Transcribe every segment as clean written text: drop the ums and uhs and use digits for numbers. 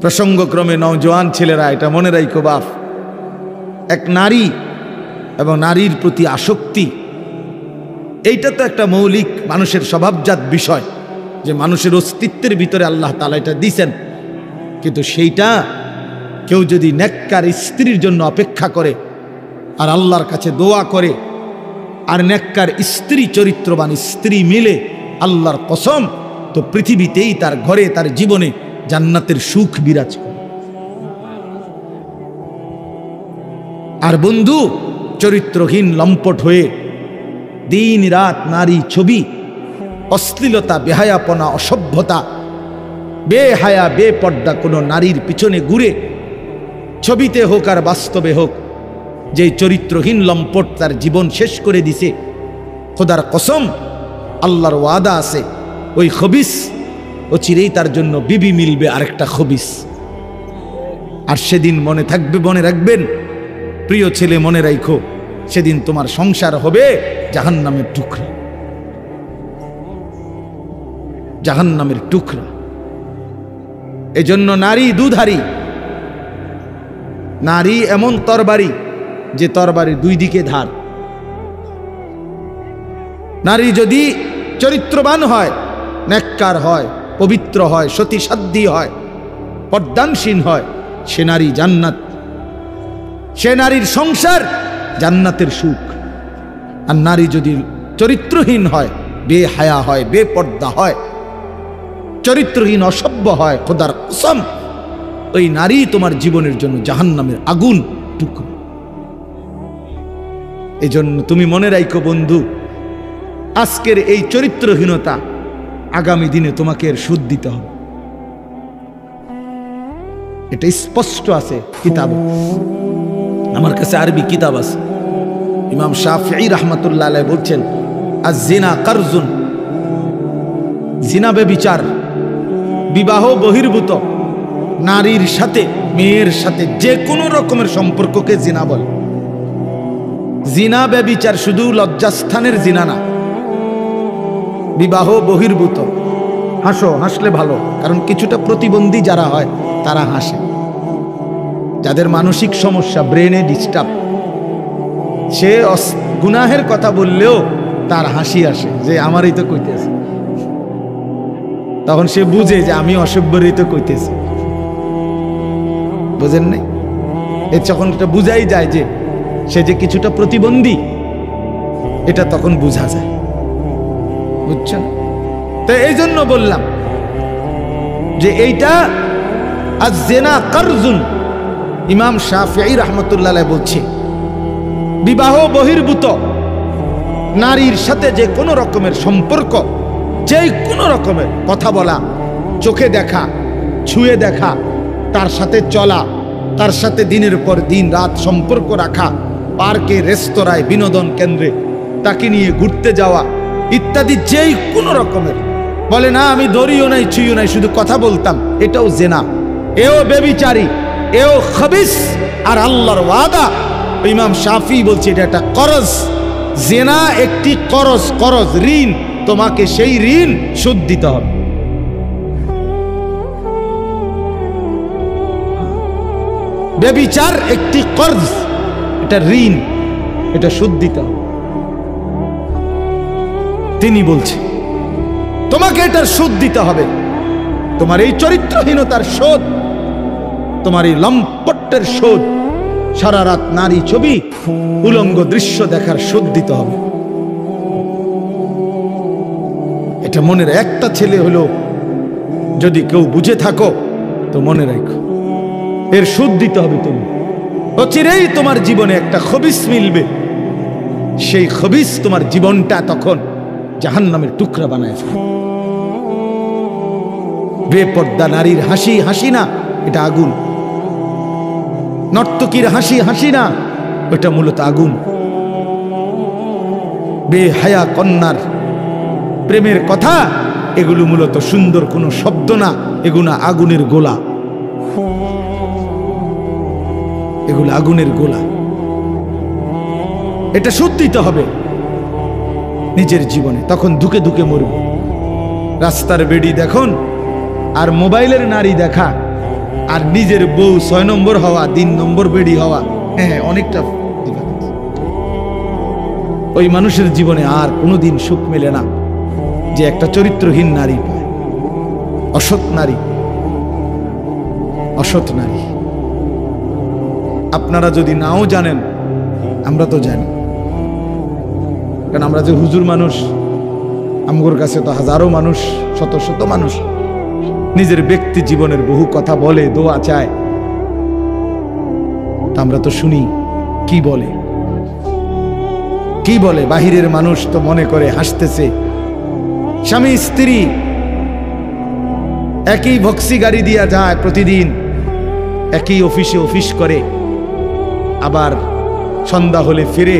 প্রসঙ্গক্রমে নওজোয়ান ছেলেরা এটা মনে রাখো বাপ, এক নারী এবং নারীর প্রতি আসক্তি, এইটা তো একটা মৌলিক মানুষের স্বভাবজাত বিষয়, যে মানুষের অস্তিত্বের ভিতরে আল্লাহ তাআলা এটা দিয়েছেন। কিন্তু সেইটা কেউ যদি নেককার স্ত্রীর জন্য অপেক্ষা করে আর আল্লাহর কাছে দোয়া করে আর নেককার স্ত্রী, চরিত্রবান স্ত্রী মিলে, আল্লাহর কসম, তো পৃথিবীতেই তার ঘরে, তার জীবনে জান্নাতের সুখ বিরাজ করে। আর বন্ধু, চরিত্রহীন লম্পট হয়ে দিন রাত নারী ছবি, অশ্লীলতা, বেহায়াপনা, অসভ্যতা, বেহায়া বেপর্দা কোনো নারীর পিছনে ঘুরে, ছবিতে হোক আর বাস্তবে হোক, যে চরিত্রহীন লম্পট তার জীবন শেষ করে দিছে, খোদার কসম, আল্লাহর ওয়াদা আছে, ওই খবিস ও চিরেই তার জন্য বিবি মিলবে আরেকটা খবিস। আর সেদিন মনে থাকবে, মনে রাখবেন প্রিয় ছেলে, মনে রাখো, সেদিন তোমার সংসার হবে জাহান্নামের টুকরা, জাহান্নামের টুকরা। এজন্য নারী দুধারী, নারী এমন তরবারি যে তরবারির দুই দিকে ধার। নারী যদি চরিত্রবান হয়, নেককার হয়, পবিত্র হয়, সতীসাধ্যী হয়, পর্দানসীন হয়, সে নারী জান্নাত, সে নারীর সংসার জান্নাতের সুখ। আর নারী যদি চরিত্রহীন হয়, বেহায়া হয়, বেপর্দা হয়, চরিত্রহীন, অসভ্য হয়, খোদার কসম, ওই নারী তোমার জীবনের জন্য জাহান্নামের আগুন টুকরো। এজন্য তুমি মনে রাখো বন্ধু, আজকের এই চরিত্রহীনতা আগামী দিনে তোমাকে এর সুদ দিতে হবে। এটা স্পষ্ট আছে কিতাবে। আমার কাছে আরবি কিতাব আছে, ইমাম শাফিঈ রাহমাতুল্লাহ আলাইহি বলছেন, আয-জিনা কারজুন, জিনা ব্যভিচার, বিবাহ বহির্ভূত নারীর সাথে, মেয়ের সাথে যে কোনো রকমের সম্পর্ককে জিনা বলে। জিনা ব্যভিচার শুধু লজ্জাস্থানের জিনা না, বিবাহ বহির্ভূত। হাসো, হাসলে ভালো, কারণ কিছুটা প্রতিবন্ধী যারা হয় তারা হাসে, যাদের মানসিক সমস্যা, ব্রেনে ডিস্টার্ব, সে গুনাহের কথা বললেও তার হাসি আসে, যে আমারই তো কইতেছে, তখন সে বুঝে যে আমি অসভ্যরই তো কইতেছি। বুঝেন নাই? এর যখন এটা বুঝাই যায় যে সে যে কিছুটা প্রতিবন্ধী, এটা তখন বোঝা যায়। বুঝছেন? তো এই জন্য বললাম যে এইটা আয-জিনা কারজুন। ইমাম শাফিঈ রাহমাতুল্লাহ আলাইহি বলছে, বিবাহ বহির্ভূত নারীর সাথে যে কোনো রকমের সম্পর্ক, যে কোনো রকমের কথা বলা, চোখে দেখা, ছুঁয়ে দেখা, তার সাথে চলা, তার সাথে দিনের পর দিন রাত সম্পর্ক রাখা, পার্কে, রেস্তোরাঁয়, বিনোদন কেন্দ্রে তাকে নিয়ে ঘুরতে যাওয়া ইত্যাদি, যেই কোনো রকমের, বলে না আমি ধরিও নাই, ছুঁইও নাই, শুধু কথা বলতাম, এটাও জেনা, এও বেবিচারী, এও খবিস। আর আল্লাহর ওয়াদা, ইমাম শাফিঈ বলছে এটা একটা করজ, জেনা একটি করজ, করজ ঋণ, তোমাকে সেই ঋণ শোধ দিতে হবে। বেবিচার একটি কর্জ, এটা ঋণ, এটা শোধ দিতে হবে। তিনি বলছে তোমাকে এটার শোধ দিতে হবে, তোমার এই চরিত্রহীনতার শোধ, তোমার এই লম্পটের শোধ, সারা রাত নারী ছবি, উলঙ্গ দৃশ্য দেখার শোধ দিতে হবে। এটা মনের একটা ছেলে হলো যদি কেউ বুঝে থাকো তো মনে রাখো, এর শোধ দিতে হবে। তুমি অচিরেই তোমার জীবনে একটা খবিস মিলবে, সেই খবিস তোমার জীবনটা তখন জাহান্নামের টুকরা বানায় ফেলে। বেপর্দা নারীর হাসি, হাসি না, এটা আগুন। নর্তকীর হাসি, হাসি না, এটা মূলত আগুন। বেহায়া কন্যার প্রেমের কথা, এগুলো মূলত সুন্দর কোনো শব্দ না, এগুলো আগুনের গোলা, এগুলো আগুনের গোলা। এটা শোধ দিতে হবে নিজের জীবনে, তখন ধুকে ধুকে মরবে। রাস্তার বেড়ি দেখুন, আর মোবাইলের নারী দেখা আর নিজের বউ 6 নম্বর হওয়া 3 নম্বর বেডি হওয়া, হ্যাঁ অনেকটা difference। ওই মানুষের জীবনে আর কোনোদিন সুখ মেলে না যে একটা চরিত্রহীন নারী পায়, অসৎ নারী, অসৎ নারী। আপনারা যদি নাও জানেন, আমরা তো জানি, কারণ আমরা যে হুজুর মানুষ, আমগোর কাছে তো হাজারো মানুষ, শত শত মানুষ নিজের ব্যক্তি জীবনের বহু কথা বলে, দোয়া চায়, তা আমরা তো শুনি কি বলে, কি বলে। বাহিরের মানুষ তো মনে করে হাসতেছে, স্বামী স্ত্রী একই ভক্সি গাড়ি দিয়া যায় প্রতিদিন, একই অফিসে অফিস করে, আবার সন্ধ্যা হলে ফিরে,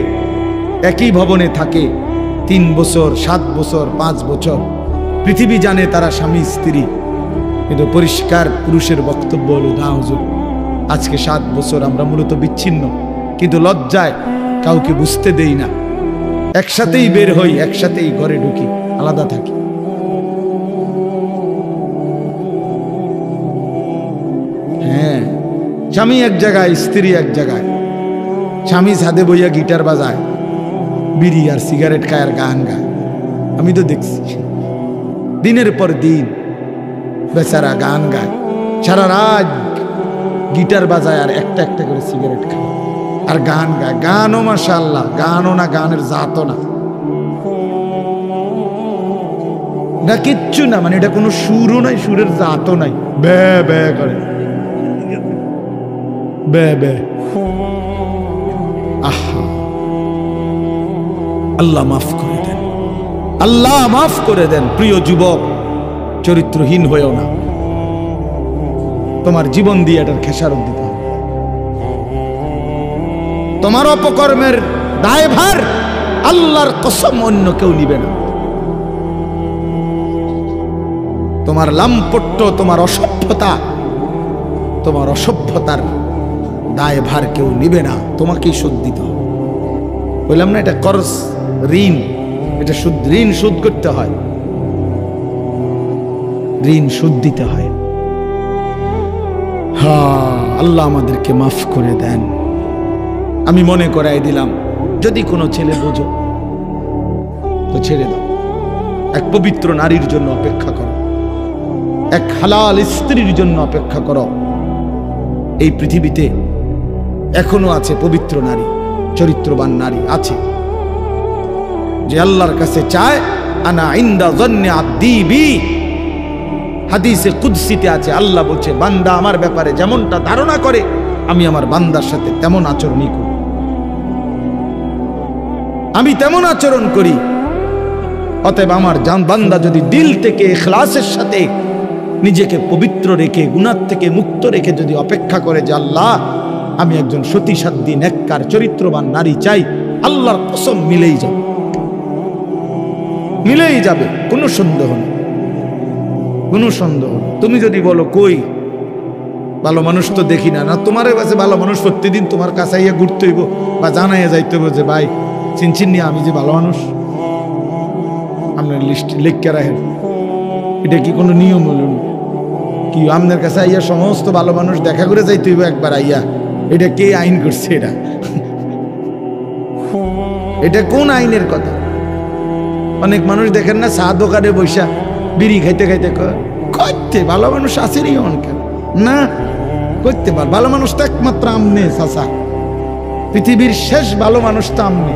একই ভবনে থাকে 3 বছর 7 বছর 5 বছর। পৃথিবী জানে তারা স্বামী স্ত্রী, কিন্তু পরিষ্কার পুরুষের বক্তব্য হলো, না হুজুর, আজকে 7 বছর আমরা মূলত বিচ্ছিন্ন, কিন্তু লজ্জায় কাউকে বুঝতে দেই না, একসাথেই বের হই, একসাথেই ঘরে ঢুকি, আলাদা থাকি। হ্যাঁ, স্বামী এক জায়গায়, স্ত্রী এক জায়গায়। স্বামী ছাদে বইয়া গিটার বাজায়, বিড়ি আর সিগারেট খায় আর গান গায়। আমি তো দেখছি দিনের পর দিন বেচারা গান গায়, সারা রাত গিটার বাজায় আর একটা একটা করে সিগারেট খায় আর গান গায়। গানও মাশাআল্লাহ, গানও না, গানের জাতও না, না কিচ্ছু না, মানে এটা কোনো সুরও নাই, সুরের জাতও নাই, বে বে করে, বে বে। আহা, আল্লাহ মাফ করে দেন, আল্লাহ মাফ করে দেন। প্রিয় যুবক, চরিত্রহীন হয়েও না, তোমার জীবন দিয়ে এটার খেসারত দিতে হবে। তোমার অপকর্মের দায়ভার আল্লাহর কসম অন্য কেউ নিবে না। তোমার লাম্পট্য, তোমার অসভ্যতা, তোমার অসভ্যতার দায়ভার কেউ নিবে না, তোমাকেই শোধ দিতে হবে। বললাম না, এটা করজ, ঋণ, এটা সুদ, ঋণ শোধ করতে হয়, ঋণ শোধ দিতে হয়। হ্যাঁ, আল্লাহ আমাদেরকে মাফ করে দেন। আমি মনে করাই দিলাম, যদি কোনো ছেলে বোঝো তো ছেড়ে দাও, এক পবিত্র নারীর জন্য অপেক্ষা করো, এক হালাল স্ত্রীর জন্য অপেক্ষা করো। এই পৃথিবীতে এখনো আছে পবিত্র নারী, চরিত্রবান নারী আছে, যে আল্লাহর কাছে চায়, আনা ইনদা যন্নি আব্দি বি। হাদিসে কুদসিতে আছে, আল্লাহ বলছে, বান্দা আমার ব্যাপারে যেমনটা ধারণা করে আমি আমার বান্দার সাথে তেমন আচরণই করি, আমি তেমন আচরণ করি। অতএব আমার বান্দা যদি দিল থেকে ইখলাসের সাথে নিজেকে পবিত্র রেখে, গুনাহ থেকে মুক্ত রেখে যদি অপেক্ষা করে যে আল্লাহ আমি একজন সতীসাধ্যী নেককার চরিত্রবান নারী চাই, আল্লাহর কসম মিলেই যাবে, মিলেই যাবে, কোনো সন্দেহ নেই, কোনো সন্দেহ। তুমি যদি বলো কই ভালো মানুষ তো দেখি না, না তোমার কাছে ভালো মানুষ প্রতিদিন তোমার কাছে ইয়া ঘুরতে হইব বা জানাইয়া যাইতে হইব যে ভাই চিনচিন নিয়ে আমি যে ভালো মানুষ, আপনার লিস্ট লিখকে রাখেন। এটা কি কোনো নিয়ম হলো কি? আপনার কাছে আইয়া সমস্ত ভালো মানুষ দেখা করে যাইতে হইব একবার আইয়া? এটা কে আইন করছে? এটা এটা কোন আইনের কথা? অনেক মানুষ দেখেন না, চা দোকানে বৈশা বিড়ি খাইতে খাইতে করতে ভালো মানুষ আসেনি অনেকের না, করতে পার ভালো মানুষ তো একমাত্র আমনে চাচা, পৃথিবীর শেষ ভালো মানুষ তো আমনে।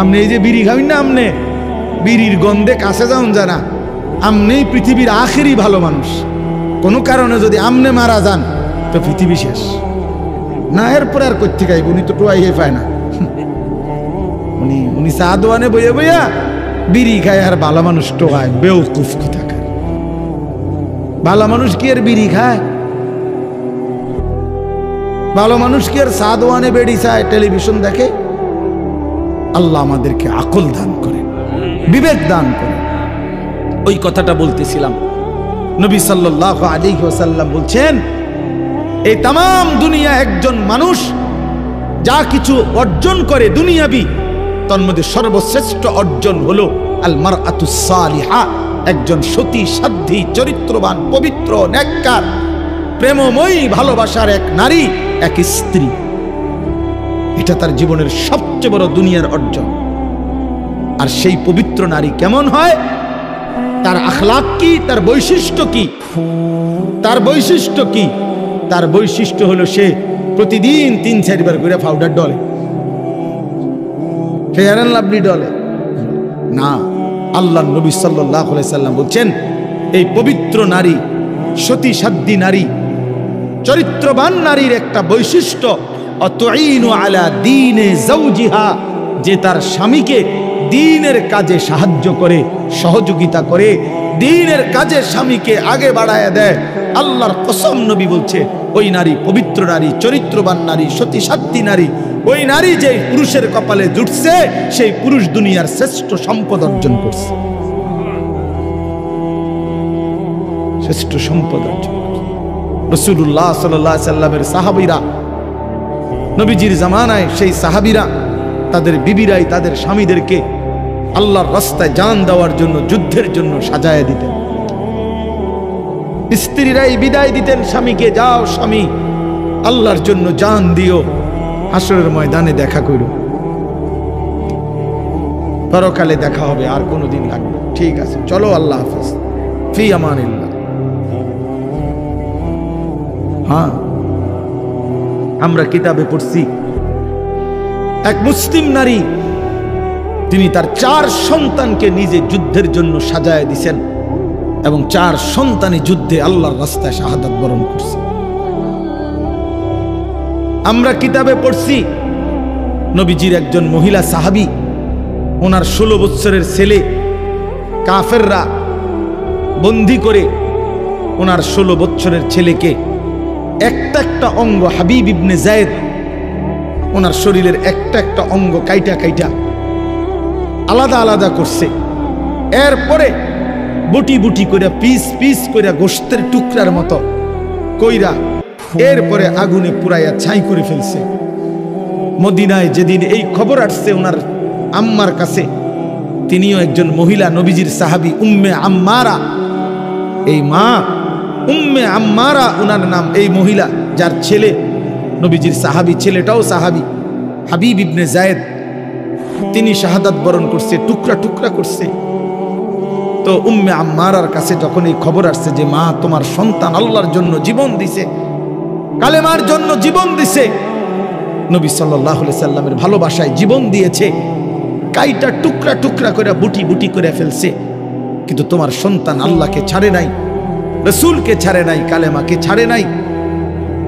আমনে এই যে বিড়ি খাবেন না, আমনে বিড়ির গন্ধে কাছে যাওন জানা, আমনেই পৃথিবীর আখেরি ভালো মানুষ। কোনো কারণে যদি আমনে মারা যান তো পৃথিবী শেষ না, এরপরে আর করতে খাইব, উনি তো টোয়াই পায় না, উনি চা দোয়ানে বইয়া বইয়া বিড়ি খায় আর ভালো মানুষ টোকায়, বেউকুফ কোথাকার। ভালো মানুষ কি আর বিড়ি খায়? ভালো মানুষ কি আর চা দোয়ানে বেড়ি চায়, টেলিভিশন দেখে? আল্লাহ আমাদেরকে আকল দান করে, বিবেক দান করে। ওই কথাটা বলতেছিলাম, নবী সাল্লাল্লাহু আলাইহি ওয়াসাল্লাম বলছেন, এই তাম দুনিয়া একজন মানুষ যা কিছু অর্জন করে দুনিয়াবি, তার মধ্যে সর্বশ্রেষ্ঠ অর্জন হলো আল মারআতুস সালিহা, একজন সতী সাধ্বী চরিত্রবান পবিত্র নেককার প্রেমময়ী ভালোবাসার এক নারী, এক স্ত্রী, এটা তার জীবনের সবচেয়ে বড় দুনিয়ার অর্জন। আর সেই পবিত্র নারী কেমন হয়, তার আখলাক কি, তার বৈশিষ্ট্য কি? তার বৈশিষ্ট্য কি? তার বৈশিষ্ট্য হলো সে প্রতিদিন 3-4 বার করে powder Dole, fair and lovely ডলে না। আল্লাহ নবী সাল্লাল্লাহু আলাইহি সাল্লাম বলছেন, এই পবিত্র নারী, সতী সাধ্বী নারী, চরিত্রবান নারীর একটা বৈশিষ্ট্য, অতুইনু আলা দীনে যাওজিহা, যে তার স্বামীকে দ্বীনের কাজে সাহায্য করে, সহযোগিতা করে, দ্বীনের কাজে স্বামীকে আগে বাড়ায় দেয়। আল্লাহর কসম, নবী বলছে, ওই নারী পবিত্র নারী, চরিত্রবান নারী, সতী সাধ্বী নারী, ওই নারী যে পুরুষের কপালে জুটছে, সেই পুরুষ দুনিয়ার শ্রেষ্ঠ সম্পদ অর্জন করছে, শ্রেষ্ঠ সম্পদ অর্জন করছে। রাসূলুল্লাহ সাল্লাল্লাহু আলাইহি সাল্লামের সাহাবীরা, নবীজির জামানায় সেই সাহাবীরা তাদের বিবিরাই তাদের স্বামীদেরকে আল্লাহর রাস্তায় জান দেওয়ার জন্য, যুদ্ধের জন্য সাজায় দিতেন। স্ত্রীরাই বিদায় দিতেন স্বামীকে, যাও স্বামী, আল্লাহর জন্য জান দিও, হাসরের ময়দানে দেখা করো, পরকালে দেখা হবে, আর কোনোদিন লাগবে, ঠিক আছে, চলো, আল্লাহ হাফেজ, ফি আমানিল্লাহ। হ্যাঁ, আমরা কিতাবে পড়ছি এক মুসলিম নারী, তিনি তার 4 সন্তানকে নিজে যুদ্ধের জন্য সাজায় দিছেন এবং 4 সন্তানই যুদ্ধে আল্লাহর রাস্তায় শাহাদাত বরণ করছে। আমরা কিতাবে পড়ছি নবীজির একজন মহিলা সাহাবী, ওনার 16 বছরের ছেলে কাফেররা বন্দী করে ওনার 16 বছরের ছেলেকে একটা একটা অঙ্গ, হাবিব ইবনে যায়েদ ওনার শরীরের একটা একটা অঙ্গ কাইটা কাইটা আলাদা আলাদা করছে। এরপরে বুটি বুটি করে, পিস পিস করে, গোশতের টুকরার মতো কইরা এরপরে আগুনে পুরাইয়া ছাই করে ফেলছে। মদিনায় যেদিন এই খবর আসছে ওনার আম্মার কাছে, তিনিও একজন মহিলা, নবীজির সাহাবী উম্মে আম্মারা, এই মা উম্মে আম্মারা ওনার নাম, এই মহিলা যার ছেলে নবীজির সাহাবী, ছেলেটাও সাহাবী, হাবিব ইবনে যায়েদ, তিনি শাহাদাত বরণ করছে, টুকরা টুকরা করছে। তো উম্মে আম্মারার কাছে যখন এই খবর আসছে যে মা, তোমার সন্তান আল্লাহর জন্য জীবন দিছে, কালেমার জন্য জীবন দিছে, নবী সাল্লাল্লাহু আলাইহি সাল্লামের ভালোবাসায় জীবন দিয়েছে, কাইটা টুকরা টুকরা করে বুটি বুটি করে ফেলছে, কিন্তু তোমার সন্তান আল্লাহকে ছাড়ে নাই, রাসূলকে ছাড়ে নাই, কালেমাকে ছাড়ে নাই।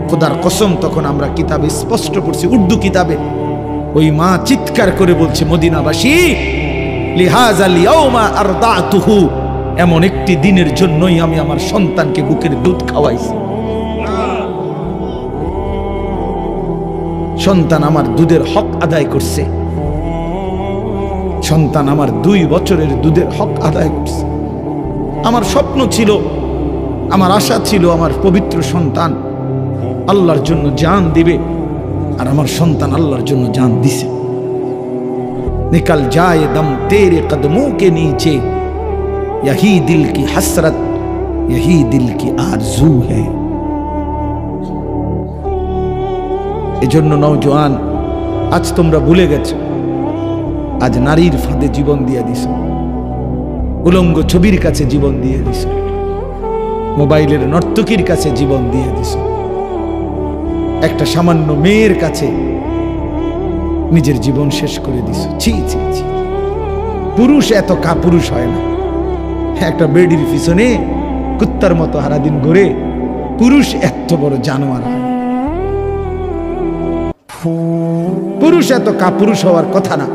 খোদার কসম, তখন আমরা কিতাবে স্পষ্ট পড়ছি, উর্দু কিতাবে, ওই মা চিৎকার করে বলছে, মদিনাবাসী, লিহাযাল ইয়াউমা আরদাতুহু, এমন একটি দিনের জন্যই আমি আমার সন্তানকে বুকের দুধ খাওয়াইছি। সন্তান আমার দুধের হক আদায় করছে, সন্তান আমার 2 বছরের দুধের হক আদায় করছে। আমার স্বপ্ন ছিল, আমার আশা ছিল, আমার পবিত্র সন্তান আল্লাহর জন্য জান দিবে, আর আমার সন্তান আল্লাহর জন্য জান দিছে। নিকল যায় দম তেরে কদমোं के नीचे, यही दिल की हसरत, यही दिल की आरज़ू है। এজন্য নওজোয়ান, আজ তোমরা ভুলে গেছো, আজ নারীর ফাঁদে জীবন দিয়ে দিছ, উলঙ্গ ছবির কাছে জীবন দিয়ে দিছ, মোবাইলের নর্তকীর কাছে জীবন দিয়ে দিছ, একটা সামান্য মেয়ের কাছে নিজের জীবন শেষ করে দিছ। ছি ছি ছি, পুরুষ এত কাপুরুষ হয় না। একটা বেডির পিছনে কুত্তার মতো সারাদিন ঘুরে, পুরুষ এত বড় জানোয়ার হয়। পুরুষ এত কাপুরুষ হওয়ার কথা না।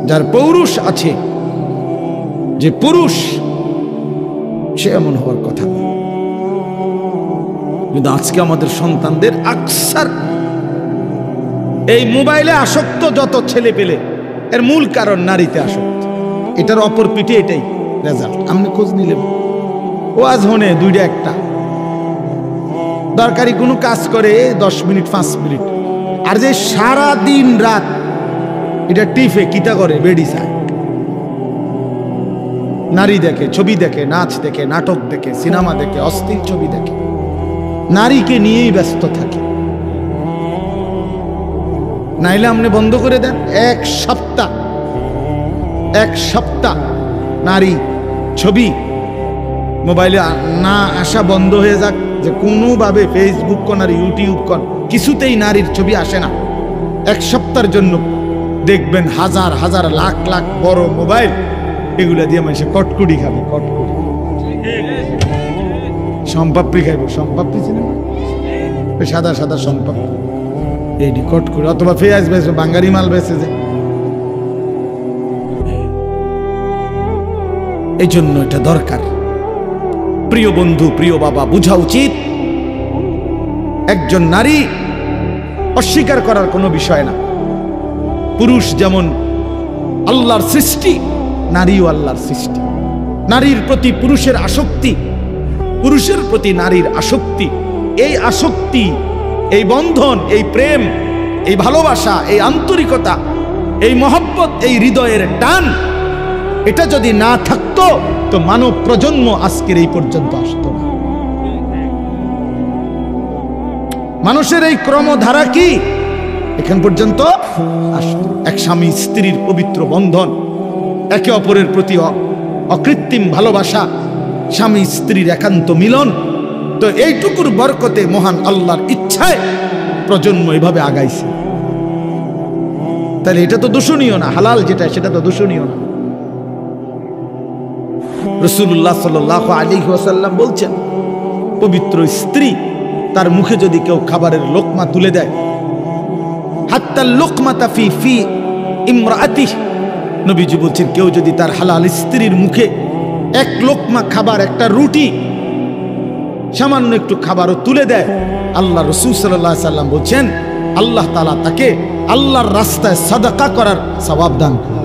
যার পৌরুষ আছে, যে পুরুষ, সে এমন হওয়ার কথা না। কিন্তু আজকে আমাদের সন্তানদের আকসার এই মোবাইলে আসক্ত, যত ছেলে পেলে, এর মূল কারণ নারীতে আসক্ত। এটার অপর পিঠে এটাই রেজাল্ট। আপনি খোঁজ নিলেন, ওয়াজ হনে 2টা 1টা, দরকারি কোনো কাজ করে 10 মিনিট 5 মিনিট, আর যে সারা দিন রাত এটা টিফে কিতা করে, বেডি চায়। নারী দেখে, ছবি দেখে, নাচ দেখে, নাটক দেখে, সিনেমা দেখে, অস্থির ছবি দেখে, নারীকে নিয়েই ব্যস্ত থাকে। নাইলে আপনি বন্ধ করে দেন, এক সপ্তাহ নারী ছবি মোবাইলে না আসা বন্ধ হয়ে যাক, যে কোনোভাবে ফেসবুক কোন আর ইউটিউব কোন কিছুতেই নারীর ছবি আসে না। এক সপ্তাহের জন্য দেখবেন হাজার হাজার লাখ লাখ বড় মোবাইল, এগুলা দিয়ে মানুষে কটকুড়ি খাবে, কটকুড়ি সম্পাপ্পি খাইব, সম্পাপ্পি সিনেমা সাদা সাদা সম্পাপ্পি, এইটি কটকুড়ি, অথবা পেঁয়াজ বেচবে, বাঙ্গারি মাল বেচে যে। এই জন্য এটা দরকার। প্রিয় বন্ধু, প্রিয় বাবা, বোঝা উচিত একজন নারী অস্বীকার করার কোনো বিষয় না। পুরুষ যেমন আল্লাহর সৃষ্টি, নারীও আল্লাহর সৃষ্টি। নারীর প্রতি পুরুষের আসক্তি, পুরুষের প্রতি নারীর আসক্তি, এই আসক্তি, এই বন্ধন, এই প্রেম, এই ভালোবাসা, এই আন্তরিকতা, এই মহব্বত, এই হৃদয়ের টান, এটা যদি না থাকতো তো মানব প্রজন্ম আজকের এই পর্যন্ত আসতো না। মানুষের এই ক্রমধারা কি এখান পর্যন্ত আসতো? এক স্বামী স্ত্রীর পবিত্র বন্ধন, একে অপরের প্রতি অকৃত্রিম ভালোবাসা, স্বামী স্ত্রীর একান্ত মিলন। তো এইটুকুর বরকতে মহান আল্লাহর ইচ্ছায় প্রজন্ম এভাবে আগাইছে। তাহলে এটা তো দূষণীয় না, হালাল যেটা সেটা তো দূষণীয় না। রাসূলুল্লাহ সাল্লাল্লাহু আলাইহি ওয়াসাল্লাম বলছেন, পবিত্র স্ত্রী তার মুখে যদি কেউ খাবারের লোকমা তুলে দেয়, হাত্তা লোকমাতা ফি ফি ইমরাতিহি, নবীজি বলছেন কেউ যদি তার হালাল স্ত্রীর মুখে এক লোকমা খাবার, একটা রুটি, সামান্য একটু খাবারও তুলে দেয়, আল্লাহ রাসূল সাল্লাল্লাহু আলাইহি ওয়াসাল্লাম বলছেন আল্লাহ তাআলা তাকে আল্লাহর রাস্তায় সাদাকা করার সওয়াব দান করেন।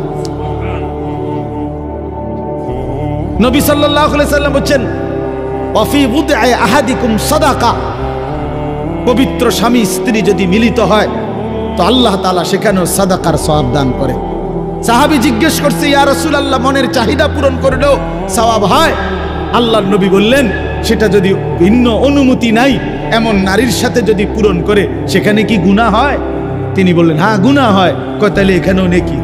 নবী সাল্লাল্লাহু আলাইহি ওয়াসাল্লাম বলেন ওয়াফি বুদআ আহাদিকুম সাদাকা, পবিত্র স্বামী স্ত্রী যদি মিলিত হয় তো আল্লাহ তাআলা সেখানেও সাদাকার সওয়াব দান করে। সাহাবী জিজ্ঞেস করছে, ইয়া রাসূলুল্লাহ, মনের চাহিদা পূরণ করলেও সওয়াব হয়? আল্লাহর নবী বললেন, সেটা যদি ভিন্ন অনুমতি নাই এমন নারীর সাথে যদি পূরণ করে সেখানে কি গুনাহ হয়? তিনি বললেন, হ্যাঁ গুনাহ হয়। কয় তাহলে এখানেও নেকি?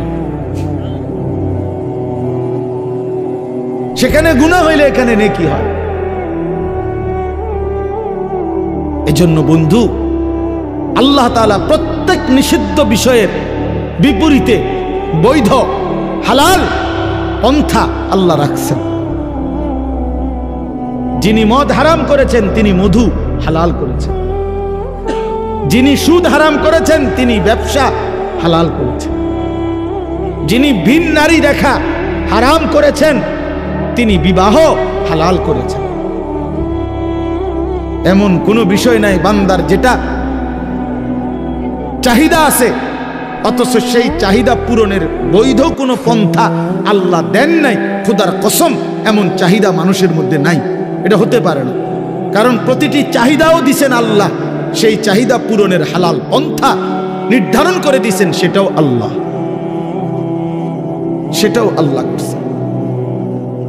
সেখানে গুনাহ হইলে এখানে নেকি হয়। এজন্য বন্ধু, আল্লাহ তাআলা প্রত্যেক নিষিদ্ধ বিষয়ের বিপরীতে বৈধ হালাল পন্থা আল্লাহ রাখছেন। যিনি মদ হারাম করেছেন তিনি মধু হালাল করেছেন, যিনি সুদ হারাম করেছেন তিনি ব্যবসা হালাল করেছেন, যিনি ভিন নারী দেখা হারাম করেছেন তিনি বিবাহ হালাল করেছেন। এমন কোনো বিষয় নাই বান্দার যেটা চাহিদা আছে অথচ সেই চাহিদা পূরণের বৈধ কোনো পন্থা আল্লাহ দেন নাই। খোদার কসম, এমন চাহিদা মানুষের মধ্যে নাই, এটা হতে পারে না। কারণ প্রতিটি চাহিদাও দিছেন আল্লাহ, সেই চাহিদা পূরণের হালাল পন্থা নির্ধারণ করে দিছেন, সেটাও আল্লাহ, সেটাও আল্লাহ করছেন।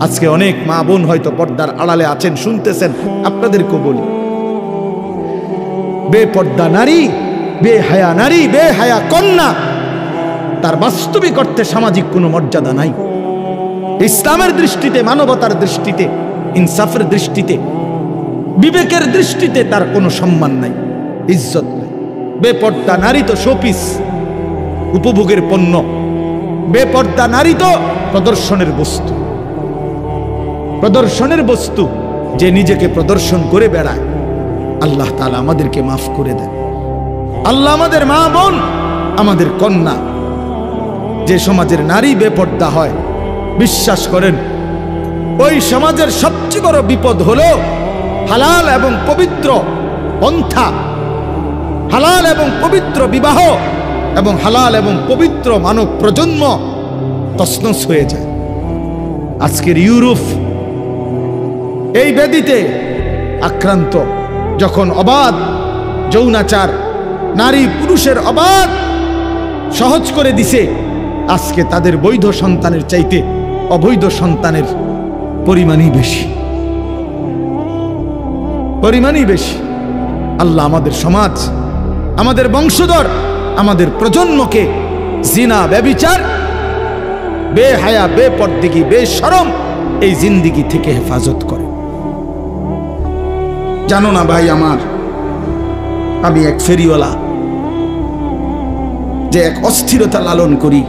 আজকে অনেক মা বোন হয়তো পর্দার আড়ালে আছেন, শুনতেছেন, আপনাদেরকেও বলি, বেপর্দা নারী, বেহায়া নারী, বেহায়া কন্যা, তার বাস্তবিক অর্থে সামাজিক কোনো মর্যাদা নাই। ইসলামের দৃষ্টিতে, মানবতার দৃষ্টিতে, ইনসাফের দৃষ্টিতে, বিবেকের দৃষ্টিতে তার কোনো সম্মান নাই, ইজ্জত নাই। বেপর্দা নারী তো শোপিস, উপভোগের পণ্য। বেপর্দা নারী তো প্রদর্শনের বস্তু, প্রদর্শনের বস্তু, যে নিজেকে প্রদর্শন করে বেড়ায়। আল্লাহ তাআলা আমাদেরকে মাফ করে দেন। আল্লাহ আমাদের মা বোন, আমাদের কন্যা, যে সমাজের নারী বেপর্দা হয়, বিশ্বাস করেন ওই সমাজের সবচেয়ে বড় বিপদ হলো হালাল এবং পবিত্র পন্থা, হালাল এবং পবিত্র বিবাহ এবং হালাল এবং পবিত্র মানব প্রজন্ম তছনছ হয়ে যায়। আজকের ইউরোপ এই ব্যাধিতে আক্রান্ত, যখন অবাধ যৌনাচার, নারী পুরুষের অবাধ সহজ করে দিছে, আজকে তাদের বৈধ সন্তানের চাইতে অবৈধ সন্তানের পরিমাণই বেশি, পরিমাণই বেশি। আল্লাহ আমাদের সমাজ, আমাদের বংশধর, আমাদের প্রজন্মকে জিনা, ব্যভিচার, বেহায়া, বেপরদিগি, বেশরম এই জিন্দিগি থেকে হেফাজত করে। জানো না ভাই আমার, আমি এক ফেরিওয়ালা, যে এক অস্থিরতা লালন করি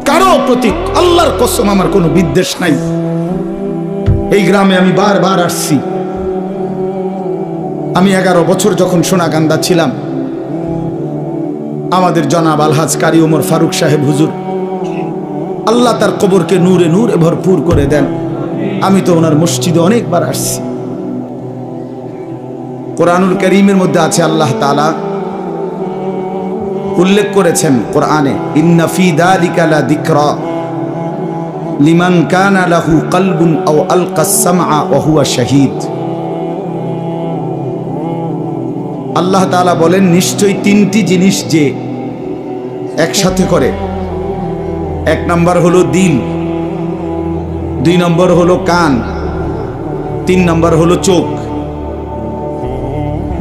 কারো প্রতি, আল্লাহর কসম আমার কোনো বিদ্বেষ নাই। এই গ্রামে আমি বারবার আসছি। আমি 11 বছর যখন সোনাকান্দা ছিলাম, আমাদের জনাব আলহাজ কারি ওমর ফারুক সাহেব হুজুর, আল্লাহ তার কবরকে নূরে নূরে ভরপুর করে দেন, আমি তো ওনার মসজিদে অনেকবার আসছি। কোরআনুল কারীমের মধ্যে আছে আল্লাহ তাআলা উল্লেখ করেছেন কোরআনে, ইন্না ফি যালিকা লা যিকরা লিমান কানা লাহু কলবুন আও আলকাস সামআ ওয়া হুয়া শাহীদ। আল্লাহ তাআলা বলেন, নিশ্চয়ই 3টি জিনিস যে একসাথে করে, 1 নম্বর হলো দিল, 2 নম্বর হলো কান, 3 নম্বর হলো চোখ।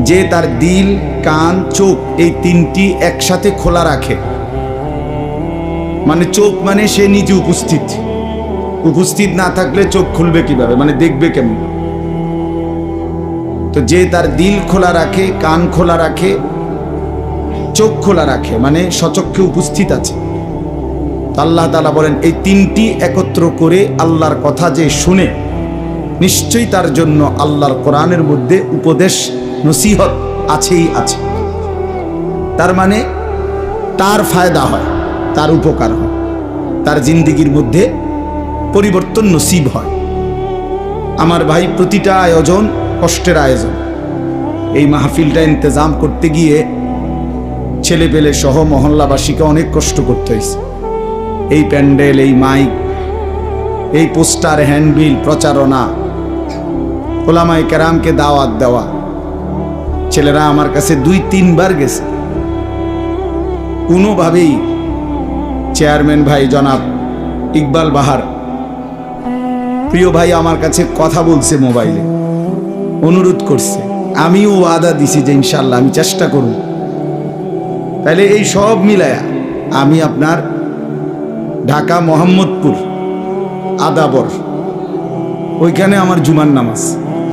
যে তার দিল, কান, চোখ এই 3টি একসাথে খোলা রাখে, মানে চোখ মানে সে নিজে উপস্থিত, উপস্থিত না থাকলে চোখ খুলবে কিভাবে, মানে দেখবে কেমন? তো যে তার দিল খোলা রাখে, কান খোলা রাখে, চোখ খোলা রাখে, মানে সচক্ষে উপস্থিত আছে। আল্লাহ তাআলা বলেন, এই 3টি একত্র করে আল্লাহর কথা যে শুনে, নিশ্চয়ই তার জন্য আল্লাহর কোরআনের মধ্যে উপদেশ, নসিহত আছেই আছে। তার মানে তার ফায়দা হয়, তার উপকার হয়, তার জিন্দিগির মধ্যে পরিবর্তন নসিব হয়। আমার ভাই, প্রতিটা আয়োজন কষ্টের আয়োজন। এই মাহফিলটা ইন্তজাম করতে গিয়ে ছেলে পেলে সহ মহল্লাবাসীকে অনেক কষ্ট করতে হয়েছে। এই প্যান্ডেল, এই মাইক, এই পোস্টার, হ্যান্ডবিল, প্রচারণা, ওলামায়ে কেরামকে দাওয়াত দেওয়া। ছেলেরা আমার কাছে 2-3 বার গেছে, কোনোভাবেই চেয়ারম্যান ভাই জনাব ইকবাল বাহার, প্রিয় ভাই, আমার কাছে কথা বলছে মোবাইলে, অনুরোধ করছে, আমিও ওয়াদা দিছি যে ইনশাল্লাহ আমি চেষ্টা করব। তাহলে এই সব মিলায়া আমি আপনার ঢাকা মোহাম্মদপুর আদাবর, ওইখানে আমার জুমার নামাজ,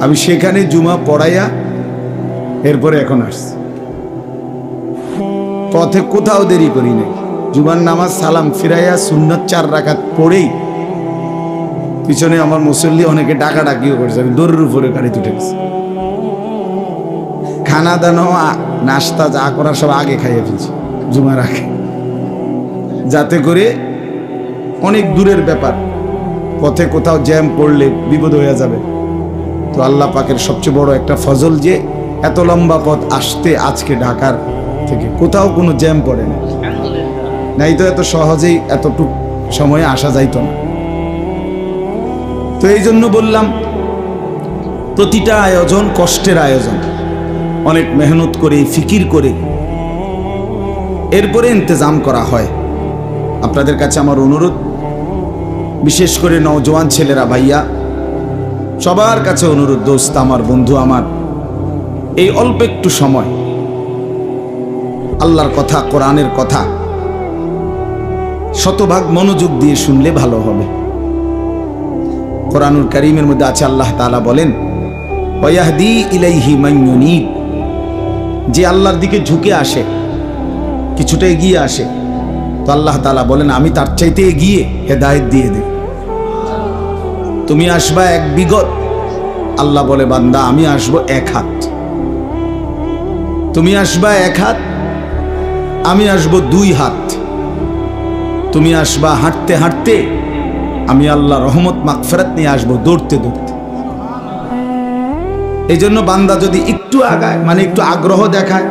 আমি সেখানে জুমা পড়াইয়া এরপরে এখন আসছি। পথে কোথাও দেরি করি নাই, জুমার নামাজ সালাম ফিরাইয়া সুন্নত 4 রাকাত পড়েই পিছনে আমার মুসল্লি অনেকে ডাকাডাকিও করছে, আমি দৌড়ের উপরে গাড়িতে উঠে গেছি। খানা দানো, নাস্তা যা করার সব আগে খাইয়ে ফেলছি জুমার আগে, যাতে করে অনেক দূরের ব্যাপার, পথে কোথাও জ্যাম পড়লে বিপদ হয়ে যাবে। তো আল্লাহ পাকের সবচেয়ে বড় একটা ফজল যে এত লম্বা পথ আসতে, আজকে ঢাকার থেকে কোথাও কোনো জ্যাম পড়ে না, নাই তো এত সহজেই এতটুক সময়ে আসা যাইতো না। তো এই জন্য বললাম, প্রতিটা আয়োজন কষ্টের আয়োজন, অনেক মেহনত করে, ফিকির করে এরপরে ইন্তজাম করা হয়। আপনাদের কাছে আমার অনুরোধ, বিশেষ করে নওজোয়ান ছেলেরা, ভাইয়া, সবার কাছে অনুরোধ, দোস্ত আমার, বন্ধু আমার, এই অল্প একটু সময় আল্লাহর কথা, কোরআনের কথা শতভাগ মনোযোগ দিয়ে শুনলে ভালো হবে। কোরআনুল কারীমের মধ্যে আছে, আল্লাহ তাআলা বলেন, ওয়াহদি ইলাইহি মান ইউনীব, যে আল্লাহর দিকে ঝুঁকে আসে, কিছুটা এগিয়ে আসে, তো আল্লাহ তাআলা বলেন আমি তার চাইতে এগিয়ে হেদায়েত দিয়ে দেব। তুমি আসবা 1 বিগত, আল্লাহ বলে বান্দা আমি আসবো 1 হাত। তুমি আসবা 1 হাত, আমি আসবো 2 হাত। তুমি আসবা হাঁটতে হাঁটতে, আমি আল্লাহ রহমত মাগফিরাত নিয়ে আসবো দৌড়তে দৌড়তে। এই জন্য বান্দা যদি একটু আগায়, মানে একটু আগ্রহ দেখায়,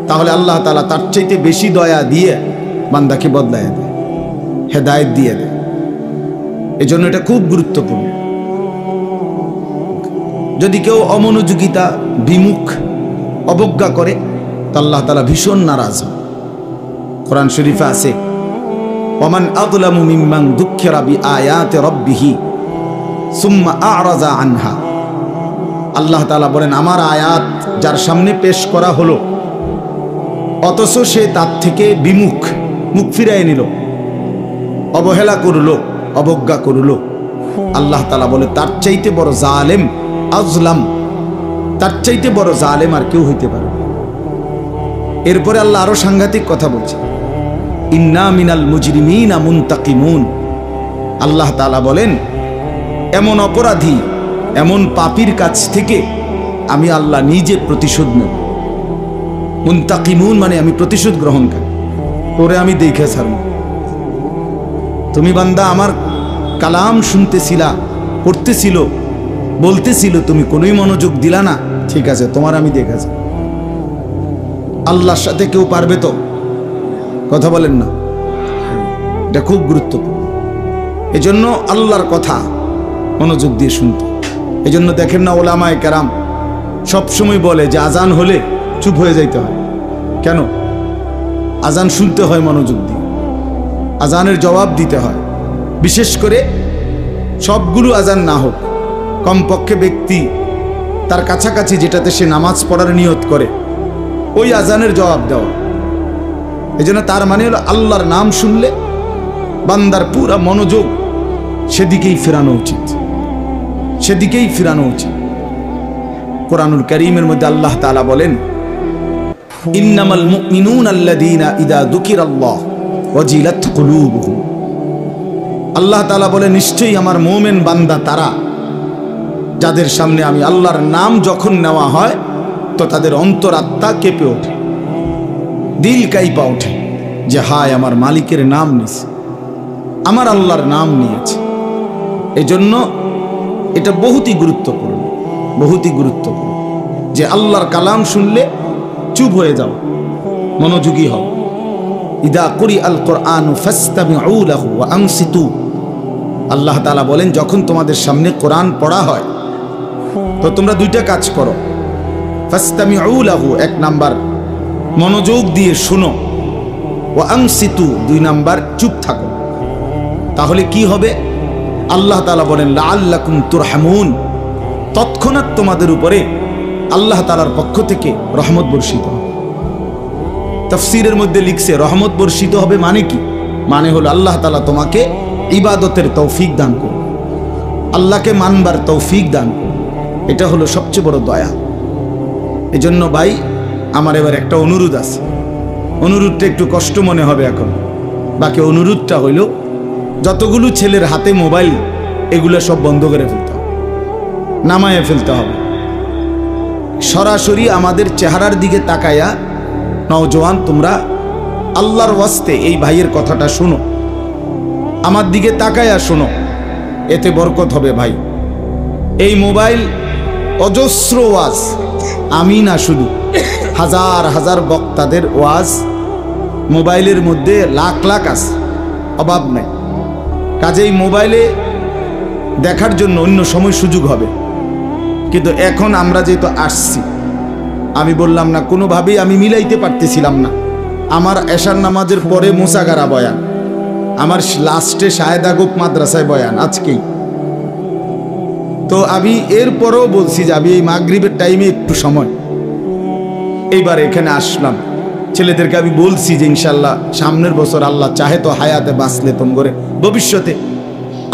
তাহলে আল্লাহ তাআলা তার চাইতে বেশি দয়া দিয়ে বান্দাকে বদলায় দেয়, হেদায়েত দিয়ে দেয়। এই জন্য এটা খুব গুরুত্বপূর্ণ। যদি কেউ অমনোযোগিতা, বিমুখ, অবজ্ঞা করে, তো আল্লাহ তাআলা ভীষণ নারাজ হয়। কোরআন শরীফে আছে, ওয়ামান আযলামু মিম্মান যুক্কিরা বিআয়াতি রাব্বিহি সুম্মা আ'রাযা আনহা। আল্লাহ তাআলা বলেন, আমার আয়াত যার সামনে পেশ করা হলো অথচ সে তার থেকে মুখ ফিরায় নিল, অবহেলা করলো, অবজ্ঞা করলো, আল্লাহ তাআলা বলে তার চাইতে বড় জালেম, আযলাম, তার চাইতে বড় জালেম আর কেউ হইতে পারে। এরপরে আল্লাহ আরো সাংঘাতিক কথা বলছে, ইন্না মিনাল মুজরিমিনা মুনতাকিমুন। আল্লাহ তাআলা বলেন, এমন অপরাধী, এমন পাপীর কাছ থেকে আমি আল্লাহ নিজে প্রতিশোধ নেব। মুনতাকিমুন মানে আমি প্রতিশোধ গ্রহণকারী, তোরে আমি দেখে ছাড়ব। তুমি বান্দা আমার কালাম শুনতেছিলা, পড়তেছিল, বলতেছিল, তুমি কোনোই মনোযোগ দিলা না, ঠিক আছে, তোমার আমি দেখেছি। আল্লাহর সাথে কেউ পারবে তো? কথা বলেন না, এটা খুব গুরুত্বপূর্ণ। এজন্য আল্লাহর কথা মনোযোগ দিয়ে শুনতে। এজন্য দেখেন না, ওলামায়ে কেরাম সবসময় বলে যে আজান হলে চুপ হয়ে যাইতে হয়। কেন? আজান শুনতে হয় মনোযোগ দিয়ে, আজানের জবাব দিতে হয়। বিশেষ করে সবগুলো আজান না হোক, কমপক্ষে ব্যক্তি তার কাছাকাছি যেটাতে সে নামাজ পড়ার নিয়ত করে ওই আজানের জবাব দেওয়া। এজন্য তার মানে হলো আল্লাহর নাম শুনলে বান্দার পুরা মনোযোগ সেদিকেই ফেরানো উচিত, সেদিকেই ফেরানো উচিত। কোরআনুল কারীমের মধ্যে আল্লাহ তাআলা বলেন, ইন্নামাল মুমিনুনা আল্লাযীনা ইযা যুকিরাল্লাহ ওয়াজিলাত কুলুবুহুম। আল্লাহ তাআলা বলে, নিশ্চয়ই আমার মুমিন বান্দা তারা যাদের সামনে আমি আল্লাহর নাম যখন নেওয়া হয় তো তাদের অন্তরাত্মা কেঁপে ওঠে, দিল কাইপা ওঠে যে হায় আমার মালিকের নাম নিয়েছে, আমার আল্লাহর নাম নিয়েছে। এজন্য এটা বহুতই গুরুত্বপূর্ণ, বহুতই গুরুত্বপূর্ণ যে আল্লাহর কালাম শুনলে চুপ হয়ে যাও, মনোযোগী হও। ইদা কুরি আল কোরআন ফাসতামিউ লাহু ওয়া আনসিতু। আল্লাহ তাআলা বলেন, যখন তোমাদের সামনে কোরআন পড়া হয় তো তোমরা দুইটা কাজ করো। ফাসতামিউ লাহু, এক নাম্বার মনোযোগ দিয়ে শুনো, ওয়া আনসিতু, দুই নাম্বার চুপ থাকো। তাহলে কি হবে? আল্লাহ তাআলা বলেন, লাআল্লাকুম তুরহামুন, তৎক্ষণাৎ তোমাদের উপরে আল্লাহ তাআলার পক্ষ থেকে রহমত বর্ষিত হবে। তাফসীরের মধ্যে লিখছে রহমত বর্ষিত হবে মানে কি? মানে হলো আল্লাহ তাআলা তোমাকে ইবাদতের তৌফিক দান করবে, আল্লাহকে মানবার তৌফিক দান করবে। এটা হলো সবচেয়ে বড় দয়া। এজন্য ভাই আমার এবার একটা অনুরোধ আছে, অনুরোধটা একটু কষ্ট মনে হবে এখন, বাকি অনুরোধটা হইল যতগুলো ছেলের হাতে মোবাইল এগুলো সব বন্ধ করে ফেলতে হবে, নামায়ে ফেলতে হবে। সরাসরি আমাদের চেহারার দিকে তাকায়া নওজোয়ান তোমরা আল্লাহর ওয়াস্তে এই ভাইয়ের কথাটা শোনো, আমার দিকে তাকায়া শোনো, এতে বরকত হবে ভাই। এই মোবাইল অজস্র ওয়াজ, আমি না শুধু হাজার হাজার বক্তাদের ওয়াজ মোবাইলের মধ্যে লাখ লাখ আছে, অভাব নাই। কাজেই মোবাইলে দেখার জন্য অন্য সময় সুযোগ হবে, কিন্তু এখন আমরা যেহেতু আসছি, আমি বললাম না কোনোভাবেই আমি মিলাইতে পারতেছিলাম না। আমার এশার নামাজের পরে মুসাগারা বয়ান, আমার লাস্টে শাহেদাগোপ মাদ্রাসায় বয়ান আজকেই। তো আমি এরপরেও বলছি যে আমি এই মাগরিবের টাইমে একটু সময় এইবার এখানে আসলাম। ছেলেদেরকে আমি বলছি যে ইনশাল্লাহ সামনের বছর আল্লাহ চাহে তো হায়াতে বাঁচলে তোম করে ভবিষ্যতে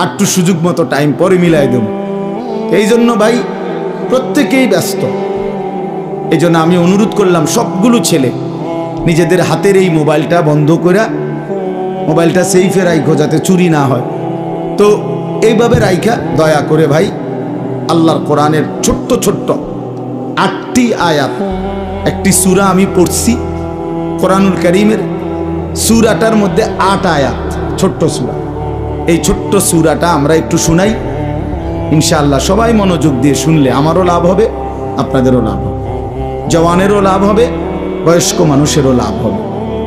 একটু সুযোগ মতো টাইম পরে মিলাই দেব। এই জন্য ভাই প্রত্যেকেই ব্যস্ত, এই জন্য আমি অনুরোধ করলাম সবগুলো ছেলে নিজেদের হাতের এই মোবাইলটা বন্ধ করে মোবাইলটা সেফে রাইখো যাতে চুরি না হয়। তো এইভাবে রাইখা দয়া করে ভাই আল্লাহর কোরআনের ছোট্ট ছোট্ট 8টি আয়াত, একটি সূরা আমি পড়ছি কোরআনুল কারীমের, সূরাটার মধ্যে 8 আয়াত, ছোট্ট সূরা। এই ছোট্ট সূরাটা আমরা একটু শুনাই ইনশাআল্লাহ। সবাই মনোযোগ দিয়ে শুনলে আমারও লাভ হবে, আপনাদেরও লাভ হবে, জওয়ানেরও লাভ হবে, বয়স্ক মানুষেরও লাভ হবে।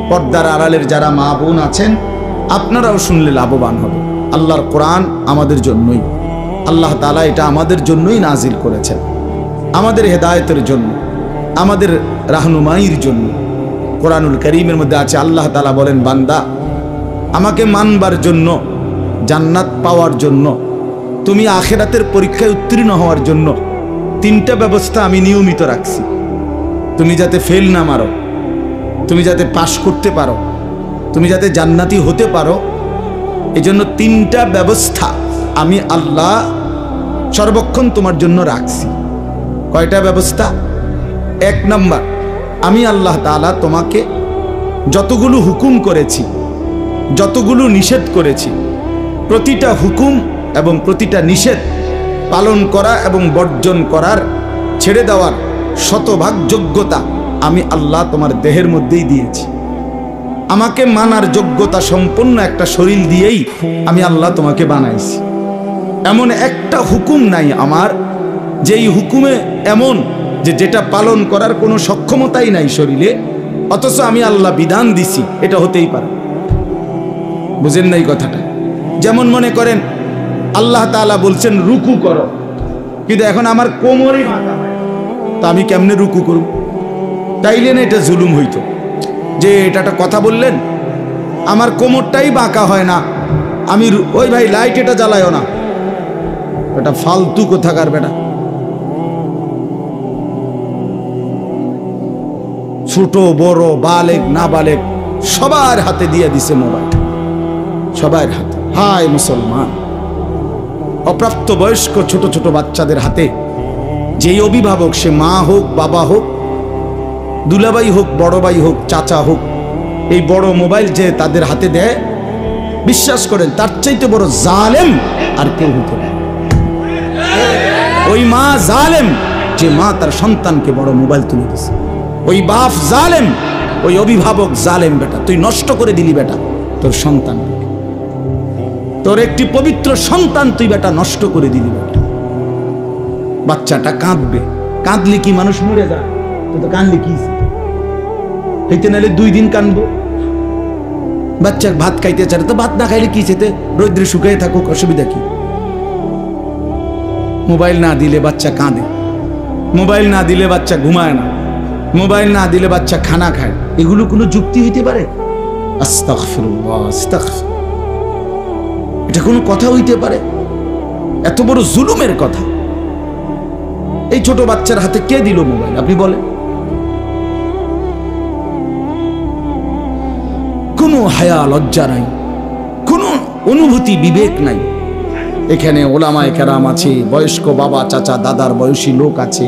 পর্দার আড়ালের যারা মা বোন আছেন আপনারাও শুনলে লাভবান হবে। আল্লাহর কোরআন আমাদের জন্যই, আল্লাহ তাআলা এটা আমাদের জন্যই নাজিল করেছেন, আমাদের হেদায়েতের জন্য, আমাদের রাহনুমাইয়ের জন্য। কোরআনুল কারীমের মধ্যে আছে আল্লাহ তাআলা বলেন, বান্দা আমাকে মানবার জন্য, জান্নাত পাওয়ার জন্য, তুমি আখিরাতের পরীক্ষায় উত্তীর্ণ হওয়ার জন্য 3টা ব্যবস্থা আমি নিয়মিত রাখছি। তুমি যাতে ফেল না মারো, তুমি যাতে পাশ করতে পারো, তুমি যাতে জান্নাতি হতে পারো, এজন্য 3টা ব্যবস্থা আমি আল্লাহ সর্বক্ষণ তোমার জন্য রাখছি। কয়টা ব্যবস্থা? 1 নাম্বার, আমি আল্লাহ তাআলা তোমাকে যতগুলো হুকুম করেছি, যতগুলো নিষেধ করেছি, প্রতিটা হুকুম এবং প্রতিটা নিষেধ পালন করা এবং বর্জন করার, ছেড়ে দেওয়ার শতভাগ যোগ্যতা আমি আল্লাহ তোমার দেহের মধ্যেই দিয়েছি। আমাকে মানার যোগ্যতা সম্পন্ন একটা শরীর দিয়েই আমি আল্লাহ তোমাকে বানাইছি। এমন একটা হুকুম নাই আমার যেই হুকুমে এমন যে যেটা পালন করার কোনো সক্ষমতাই নাই শরীরে, অথচ আমি আল্লাহ বিধান দিছি, এটা হতেই পারে। বুঝেন নাই কথাটা? যেমন মনে করেন আল্লাহ তাআলা বলছেন রুকু করো, কিন্তু এখন আমার কোমরই বাঁকা, তা আমি কেমনে রুকু করব? তাইলে না এটা জুলুম হইতো যে এটা একটা কথা বললেন, আমার কোমরটাই বাঁকা হয় না, আমি ওই ভাই লাইট এটা জ্বালায়ও না, এটা ফালতু কোথাকার বেটা। ছোট বড় বালেক না বালেক সবার হাতে দিয়ে দিছে মোবাইল, সবার হাতে। হায় মুসলমান, অপ্রাপ্ত বয়স্ক ছোট ছোট বাচ্চাদের হাতে যেই অভিভাবক, সে মা হোক, বাবা হোক, দুলাভাই হোক, বড় ভাই হোক, চাচা হোক, এই বড় মোবাইল যে তাদের হাতে দেয়, বিশ্বাস করেন তার চাইতে বড় জালেম আর কেউ হতে পারে। ওই মা জালেম যে মা তার সন্তানকে বড় মোবাইল তুলে দিছে, ওই বাপ জালেম, ওই অভিভাবক জালেম। বেটা তুই নষ্ট করে দিলি বেটা তোর সন্তান, তোর একটি পবিত্র সন্তান তুই বেটা নষ্ট করে দিলি বেটা। বাচ্চাটা কাঁদবে, কাঁদলে কি মানুষ মরে যায়? তো কাঁদলে কি হইতে, নাহলে 2 দিন কাঁদবো। বাচ্চা ভাত খাইতে চায় তো ভাত না খাইলে কি সেতে, রৌদ্রে শুকাই থাকুক, অসুবিধা কি? মোবাইল না দিলে বাচ্চা কাঁদে, মোবাইল না দিলে বাচ্চা ঘুমায় না, মোবাইল না দিলে বাচ্চা খানা খায়। এগুলো কোনো যুক্তি হইতে পারে? আস্তাগফিরুল্লাহ, আস্তাগফির। এটা কোনো কথা হইতে পারে? এত বড় জুলুমের কথা। এই ছোট বাচ্চার হাতে কে দিল মোবাইল আপনি বলেন? কোনো হায়া লজ্জা নাই, কোনো অনুভূতি বিবেক নাই। এখানে ওলামায়ে কেরাম আছে, বয়স্ক বাবা চাচা দাদার বয়সী লোক আছে,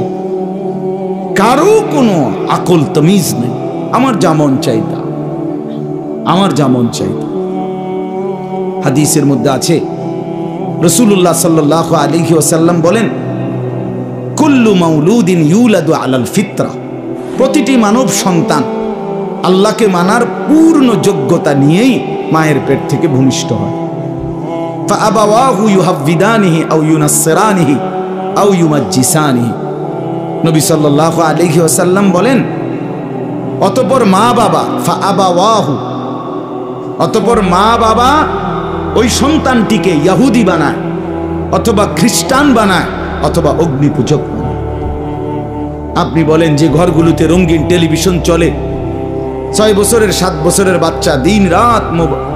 কারো কোনো আকল তমিজ নেই। আমার যেমন চাইতা, আমার যেমন চাইতা। হাদিসের মধ্যে আছে রাসূলুল্লাহ সাল্লাল্লাহু আলাইহি ওয়াসাল্লাম বলেন, কুল্লু মাউলুদিন ইউলাদু আলাল ফিতরা, প্রতিটি মানব সন্তান আল্লাহকে মানার পূর্ণ যোগ্যতা নিয়েই মায়ের পেট থেকে ভূমিষ্ঠ হয়। ফাআবাওয়াহু ইউহাব্বিদানিহি আও ইউনাসসিরানিহি আও ইউমাজ্জিসানিহি। নবী সাল্লাল্লাহু আলাইহি ওয়াসাল্লাম বলেন, অতঃপর মা বাবা, ফাআবাওয়াহু, অতঃপর মা বাবা ওই সন্তানটিকে ইহুদি বানায়, অথবা খ্রিস্টান বানায়, অথবা অগ্নিপূজক বানায়। আপনি বলেন যে ঘরগুলোতে রঙিন টেলিভিশন চলে, 6 বছরের 7 বছরের বাচ্চা দিন রাত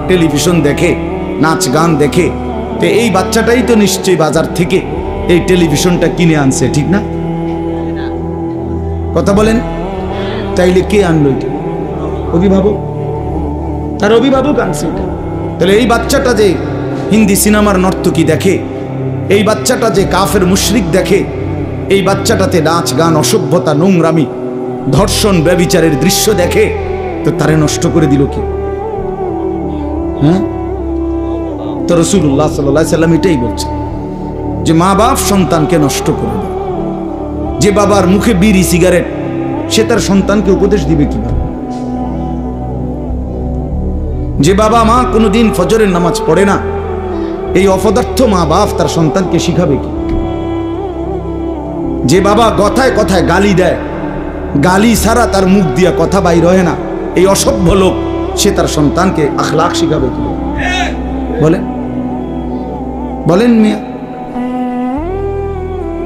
টেলিভিশন দেখে, নাচ গান দেখে, তো এই বাচ্চাটাই তো নিশ্চয়ই বাজার থেকে এই টেলিভিশনটা কিনে আনছে, ঠিক না? কথা বলেন। তাইলে কে আনলো এটা? অভিভাবক, তার অভিভাবক আনছে এটা। তাহলে এই বাচ্চাটা যে হিন্দি সিনেমার নর্তকী দেখে, এই বাচ্চাটা যে কাফের মুশরিক দেখে, এই বাচ্চাটাতে নাচ গান, অসভ্যতা, নোংরামি, ধর্ষণ, ব্যভিচারের দৃশ্য দেখে, তো তারে নষ্ট করে দিল কে? হ্যাঁ, তো রাসূলুল্লাহ সাল্লাল্লাহু আলাইহি সাল্লাম এটাই বলছে যে মা বাপ সন্তানকে নষ্ট করে দেয়। যে বাবার মুখে বিড়ি সিগারেট, সে তার সন্তানকে উপদেশ দিবে কিভাবে? যে বাবা মা কোনোদিন ফজরের নামাজ পড়ে না, এই অপদার্থ মা বাপ তার সন্তানকে শিখাবে কি? যে বাবা কথায় কথায় গালি দেয়, গালি ছাড়া তার মুখ দিয়া কথা বাইর হয় না, এই অসভ্য লোক, সে তার সন্তানকে আখলাক শিখাবে কি? বলেন বলেন মিয়া,